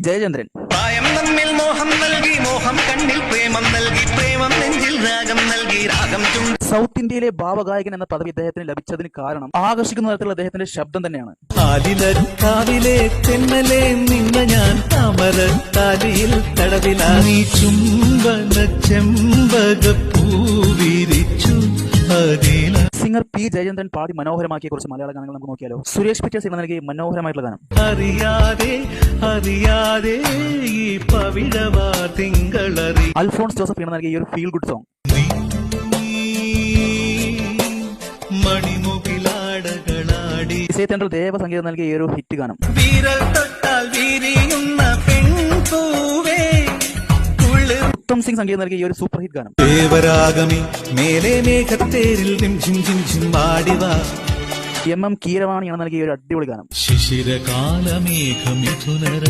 ജയചന്ദ്രൻ. പ്രായം നമ്മിൽ മോഹം നൽകി, മോഹം കണ്ണിൽ പ്രേമം നൽകി, പ്രേമം നെഞ്ചിൽ രാഗം നൽകി, രാഗം ചുണ്ടി. സൗത്ത് ഇന്ത്യയിലെ ഭാവഗായകൻ എന്ന പദവി അദ്ദേഹത്തിന് ലഭിച്ചതിന് കാരണം ആകർഷിക്കുന്ന തരത്തിലുള്ള അദ്ദേഹത്തിന്റെ ശബ്ദം തന്നെയാണ്. കാവിലെ തെന്നലെ നിന്ന ഞാൻ താമരത്താലിയിൽ തടവിലായി ചുംബന ചെമ്പകപ്പൂവിരിച്ചു. സിംഗർ പി ജയചന്ദ്രൻ പാടി മനോഹരമാക്കിയ കുറച്ച് മലയാള ഗാനങ്ങൾ നമുക്ക് നോക്കിയാലോ. സുരേഷ് പിക്ചേഴ്സ് എന്ന നൽകി മനോഹരമായിട്ടുള്ള ഗാനം അറിയാതെ ഈ പവിഴവാ തിങ്കളറി. അൽഫോൺസ് ജോസഫ് എന്ന നൽകിയ ഒരു ഫീൽ ഗുഡ് സോങ്. മണിമുകിലാടകളാടി ഇസൈത്തണ്ടൽ ദേവ സംഗീതം നൽകിയ ഒരു ഹിറ്റ് ഗാനം. വീരൽ തൊട്ടാൽ വിരിയുന്ന പെൺപൂവേ. ഉത്തം സിംഗ് സംഗീതം നൽകിയ ഒരു സൂപ്പർ ഹിറ്റ് ഗാനം. ദേവരാഗമി മേലെ മേഘത്തേരിൽ ആടിവാ. MM കീരവാണി എന്ന നൽകിയ ഒരു അടിപൊളി ഗാനം. ശിശിരകാലമേഘമിഥുനര